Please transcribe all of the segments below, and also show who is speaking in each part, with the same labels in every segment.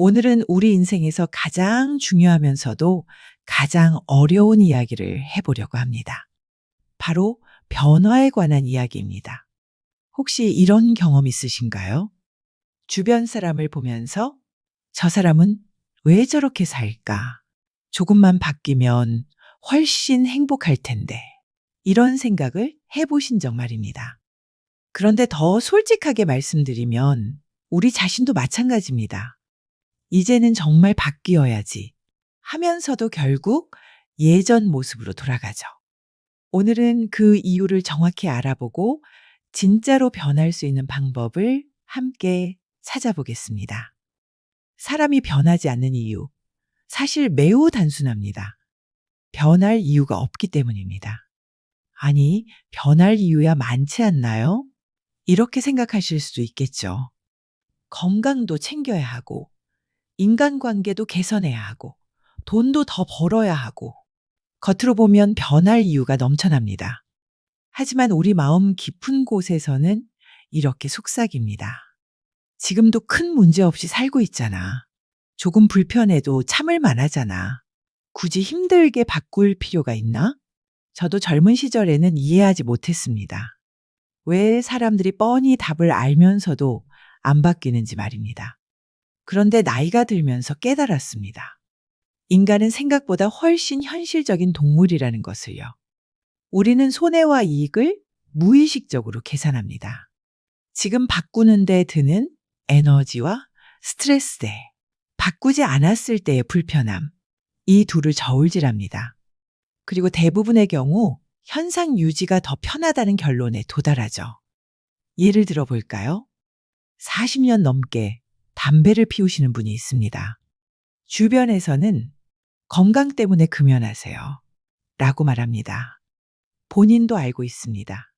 Speaker 1: 오늘은 우리 인생에서 가장 중요하면서도 가장 어려운 이야기를 해보려고 합니다. 바로 변화에 관한 이야기입니다. 혹시 이런 경험 있으신가요? 주변 사람을 보면서 저 사람은 왜 저렇게 살까? 조금만 바뀌면 훨씬 행복할 텐데. 이런 생각을 해보신 적 말입니다. 그런데 더 솔직하게 말씀드리면 우리 자신도 마찬가지입니다. 이제는 정말 바뀌어야지 하면서도 결국 예전 모습으로 돌아가죠. 오늘은 그 이유를 정확히 알아보고 진짜로 변할 수 있는 방법을 함께 찾아보겠습니다. 사람이 변하지 않는 이유, 사실 매우 단순합니다. 변할 이유가 없기 때문입니다. 아니, 변할 이유야 많지 않나요? 이렇게 생각하실 수도 있겠죠. 건강도 챙겨야 하고, 인간관계도 개선해야 하고, 돈도 더 벌어야 하고, 겉으로 보면 변할 이유가 넘쳐납니다. 하지만 우리 마음 깊은 곳에서는 이렇게 속삭입니다. 지금도 큰 문제 없이 살고 있잖아. 조금 불편해도 참을 만하잖아. 굳이 힘들게 바꿀 필요가 있나? 저도 젊은 시절에는 이해하지 못했습니다. 왜 사람들이 뻔히 답을 알면서도 안 바뀌는지 말입니다. 그런데 나이가 들면서 깨달았습니다. 인간은 생각보다 훨씬 현실적인 동물이라는 것을요. 우리는 손해와 이익을 무의식적으로 계산합니다. 지금 바꾸는데 드는 에너지와 스트레스 대 바꾸지 않았을 때의 불편함, 이 둘을 저울질합니다. 그리고 대부분의 경우 현상 유지가 더 편하다는 결론에 도달하죠. 예를 들어 볼까요? 40년 넘게 담배를 피우시는 분이 있습니다. 주변에서는 건강 때문에 금연하세요. 라고 말합니다. 본인도 알고 있습니다.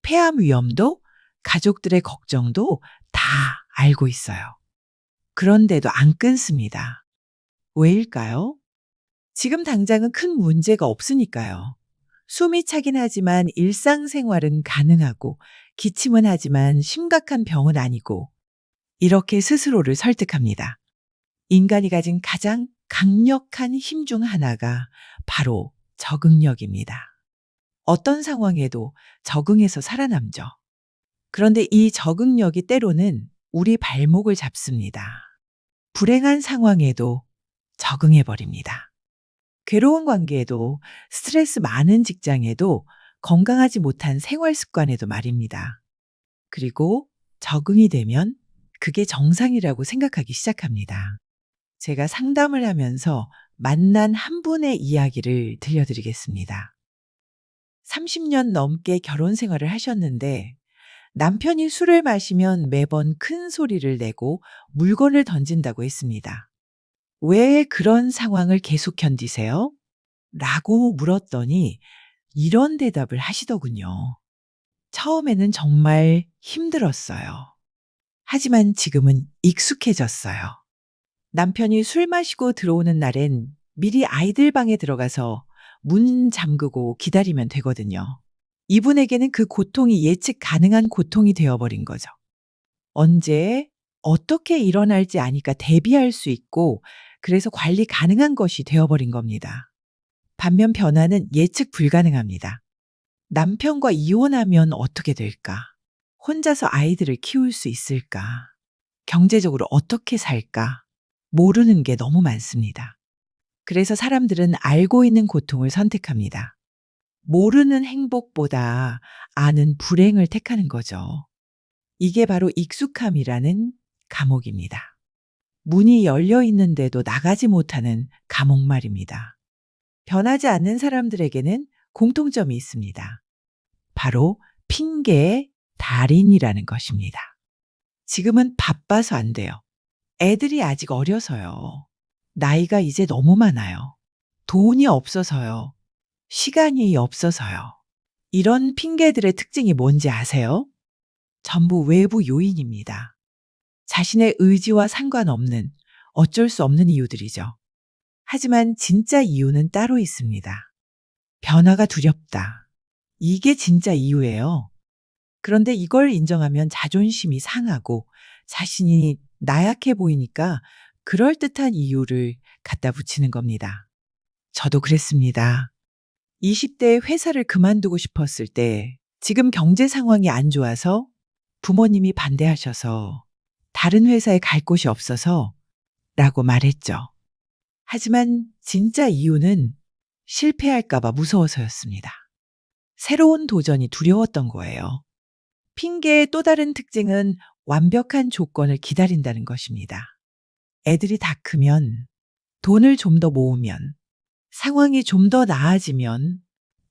Speaker 1: 폐암 위험도 가족들의 걱정도 다 알고 있어요. 그런데도 안 끊습니다. 왜일까요? 지금 당장은 큰 문제가 없으니까요. 숨이 차긴 하지만 일상생활은 가능하고 기침은 하지만 심각한 병은 아니고 이렇게 스스로를 설득합니다. 인간이 가진 가장 강력한 힘 중 하나가 바로 적응력입니다. 어떤 상황에도 적응해서 살아남죠. 그런데 이 적응력이 때로는 우리 발목을 잡습니다. 불행한 상황에도 적응해버립니다. 괴로운 관계에도 스트레스 많은 직장에도 건강하지 못한 생활 습관에도 말입니다. 그리고 적응이 되면 그게 정상이라고 생각하기 시작합니다. 제가 상담을 하면서 만난 한 분의 이야기를 들려드리겠습니다. 30년 넘게 결혼 생활을 하셨는데 남편이 술을 마시면 매번 큰 소리를 내고 물건을 던진다고 했습니다. 왜 그런 상황을 계속 견디세요? 라고 물었더니 이런 대답을 하시더군요. 처음에는 정말 힘들었어요. 하지만 지금은 익숙해졌어요. 남편이 술 마시고 들어오는 날엔 미리 아이들 방에 들어가서 문 잠그고 기다리면 되거든요. 이분에게는 그 고통이 예측 가능한 고통이 되어버린 거죠. 언제, 어떻게 일어날지 아니까 대비할 수 있고 그래서 관리 가능한 것이 되어버린 겁니다. 반면 변화는 예측 불가능합니다. 남편과 이혼하면 어떻게 될까? 혼자서 아이들을 키울 수 있을까? 경제적으로 어떻게 살까? 모르는 게 너무 많습니다. 그래서 사람들은 알고 있는 고통을 선택합니다. 모르는 행복보다 아는 불행을 택하는 거죠. 이게 바로 익숙함이라는 감옥입니다. 문이 열려 있는데도 나가지 못하는 감옥 말입니다. 변하지 않는 사람들에게는 공통점이 있습니다. 바로 핑계의 달인이라는 것입니다. 지금은 바빠서 안 돼요. 애들이 아직 어려서요. 나이가 이제 너무 많아요. 돈이 없어서요. 시간이 없어서요. 이런 핑계들의 특징이 뭔지 아세요? 전부 외부 요인입니다. 자신의 의지와 상관없는 어쩔 수 없는 이유들이죠. 하지만 진짜 이유는 따로 있습니다. 변화가 두렵다. 이게 진짜 이유예요. 그런데 이걸 인정하면 자존심이 상하고 자신이 나약해 보이니까 그럴듯한 이유를 갖다 붙이는 겁니다. 저도 그랬습니다. 20대에 회사를 그만두고 싶었을 때 지금 경제 상황이 안 좋아서 부모님이 반대하셔서 다른 회사에 갈 곳이 없어서 라고 말했죠. 하지만 진짜 이유는 실패할까봐 무서워서였습니다. 새로운 도전이 두려웠던 거예요. 핑계의 또 다른 특징은 완벽한 조건을 기다린다는 것입니다. 애들이 다 크면, 돈을 좀 더 모으면, 상황이 좀 더 나아지면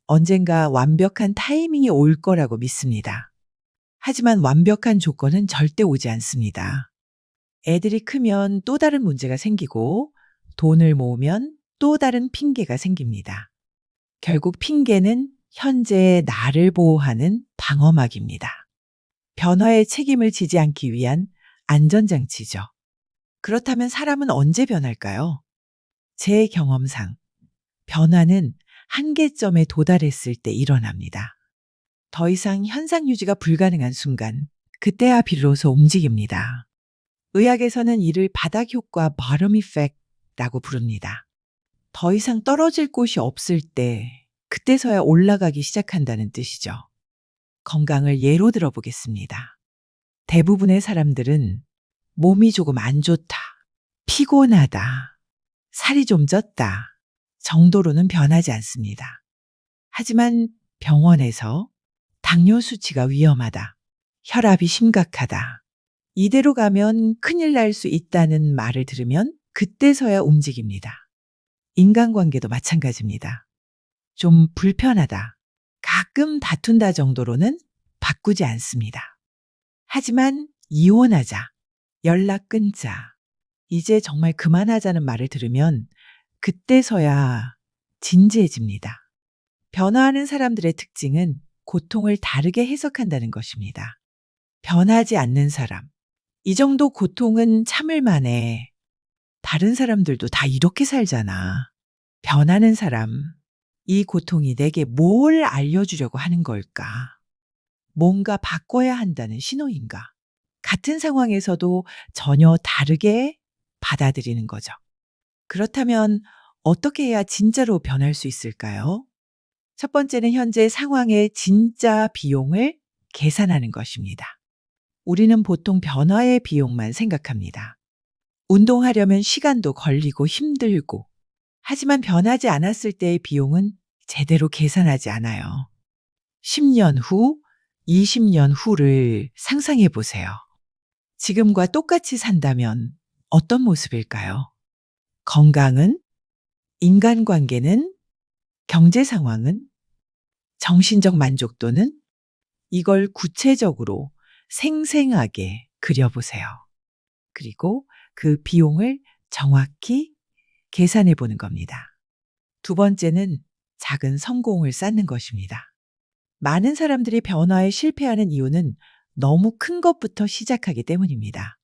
Speaker 1: 언젠가 완벽한 타이밍이 올 거라고 믿습니다. 하지만 완벽한 조건은 절대 오지 않습니다. 애들이 크면 또 다른 문제가 생기고 돈을 모으면 또 다른 핑계가 생깁니다. 결국 핑계는 현재의 나를 보호하는 방어막입니다. 변화의 책임을 지지 않기 위한 안전장치죠. 그렇다면 사람은 언제 변할까요? 제 경험상 변화는 한계점에 도달했을 때 일어납니다. 더 이상 현상 유지가 불가능한 순간, 그때야 비로소 움직입니다. 의학에서는 이를 바닥 효과 bottom effect라고 부릅니다. 더 이상 떨어질 곳이 없을 때, 그때서야 올라가기 시작한다는 뜻이죠. 건강을 예로 들어보겠습니다. 대부분의 사람들은 몸이 조금 안 좋다, 피곤하다, 살이 좀 쪘다 정도로는 변하지 않습니다. 하지만 병원에서 당뇨 수치가 위험하다, 혈압이 심각하다, 이대로 가면 큰일 날 수 있다는 말을 들으면 그때서야 움직입니다. 인간관계도 마찬가지입니다. 좀 불편하다, 가끔 다툰다 정도로는 바꾸지 않습니다. 하지만 이혼하자, 연락 끊자, 이제 정말 그만하자는 말을 들으면 그때서야 진지해집니다. 변화하는 사람들의 특징은 고통을 다르게 해석한다는 것입니다. 변하지 않는 사람, 이 정도 고통은 참을 만해. 다른 사람들도 다 이렇게 살잖아. 변하는 사람, 이 고통이 내게 뭘 알려주려고 하는 걸까? 뭔가 바꿔야 한다는 신호인가? 같은 상황에서도 전혀 다르게 받아들이는 거죠. 그렇다면 어떻게 해야 진짜로 변할 수 있을까요? 첫 번째는 현재 상황의 진짜 비용을 계산하는 것입니다. 우리는 보통 변화의 비용만 생각합니다. 운동하려면 시간도 걸리고 힘들고, 하지만 변하지 않았을 때의 비용은 제대로 계산하지 않아요. 10년 후, 20년 후를 상상해 보세요. 지금과 똑같이 산다면 어떤 모습일까요? 건강은? 인간관계는? 경제 상황은? 정신적 만족도는? 이걸 구체적으로 생생하게 그려보세요. 그리고 그 비용을 정확히 계산해 보는 겁니다. 두 번째는 작은 성공을 쌓는 것입니다. 많은 사람들이 변화에 실패하는 이유는 너무 큰 것부터 시작하기 때문입니다.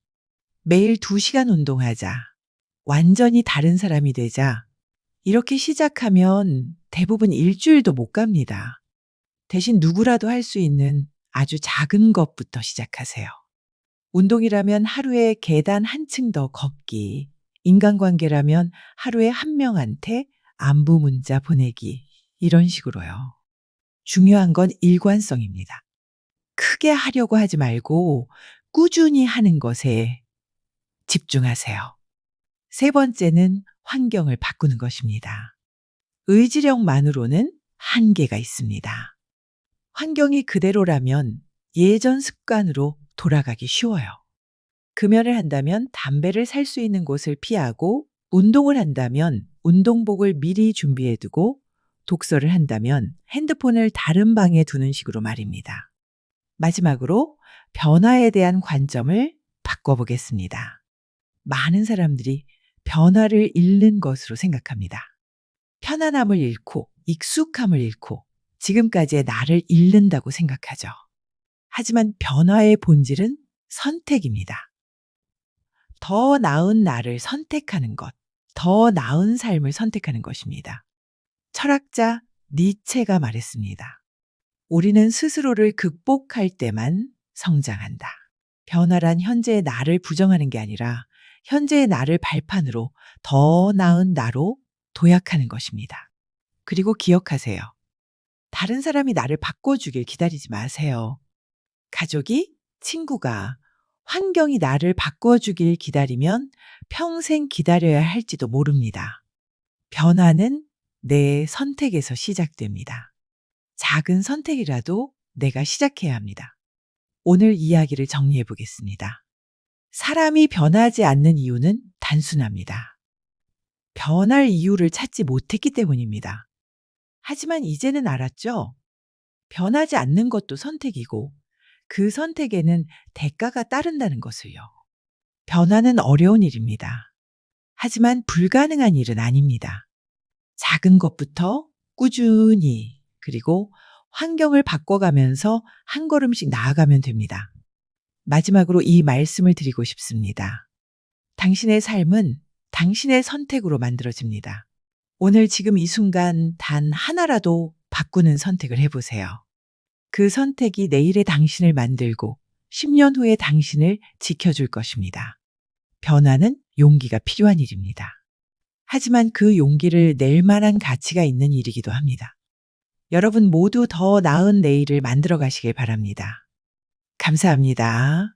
Speaker 1: 매일 2시간 운동하자, 완전히 다른 사람이 되자, 이렇게 시작하면 대부분 일주일도 못 갑니다. 대신 누구라도 할 수 있는 아주 작은 것부터 시작하세요. 운동이라면 하루에 계단 한 층 더 걷기, 인간관계라면 하루에 한 명한테 안부 문자 보내기, 이런 식으로요. 중요한 건 일관성입니다. 크게 하려고 하지 말고 꾸준히 하는 것에 집중하세요. 세 번째는 환경을 바꾸는 것입니다. 의지력만으로는 한계가 있습니다. 환경이 그대로라면 예전 습관으로 돌아가기 쉬워요. 금연을 한다면 담배를 살 수 있는 곳을 피하고, 운동을 한다면 운동복을 미리 준비해두고, 독서를 한다면 핸드폰을 다른 방에 두는 식으로 말입니다. 마지막으로 변화에 대한 관점을 바꿔보겠습니다. 많은 사람들이 변화를 잃는 것으로 생각합니다. 편안함을 잃고 익숙함을 잃고 지금까지의 나를 잃는다고 생각하죠. 하지만 변화의 본질은 선택입니다. 더 나은 나를 선택하는 것, 더 나은 삶을 선택하는 것입니다. 철학자 니체가 말했습니다. 우리는 스스로를 극복할 때만 성장한다. 변화란 현재의 나를 부정하는 게 아니라 현재의 나를 발판으로 더 나은 나로 도약하는 것입니다. 그리고 기억하세요. 다른 사람이 나를 바꿔주길 기다리지 마세요. 가족이, 친구가, 환경이 나를 바꿔주길 기다리면 평생 기다려야 할지도 모릅니다. 변화는 내 선택에서 시작됩니다. 작은 선택이라도 내가 시작해야 합니다. 오늘 이야기를 정리해 보겠습니다. 사람이 변하지 않는 이유는 단순합니다. 변할 이유를 찾지 못했기 때문입니다. 하지만 이제는 알았죠? 변하지 않는 것도 선택이고 그 선택에는 대가가 따른다는 것을요. 변화는 어려운 일입니다. 하지만 불가능한 일은 아닙니다. 작은 것부터 꾸준히 그리고 환경을 바꿔가면서 한 걸음씩 나아가면 됩니다. 마지막으로 이 말씀을 드리고 싶습니다. 당신의 삶은 당신의 선택으로 만들어집니다. 오늘 지금 이 순간 단 하나라도 바꾸는 선택을 해보세요. 그 선택이 내일의 당신을 만들고 10년 후의 당신을 지켜줄 것입니다. 변화는 용기가 필요한 일입니다. 하지만 그 용기를 낼 만한 가치가 있는 일이기도 합니다. 여러분 모두 더 나은 내일을 만들어 가시길 바랍니다. 감사합니다.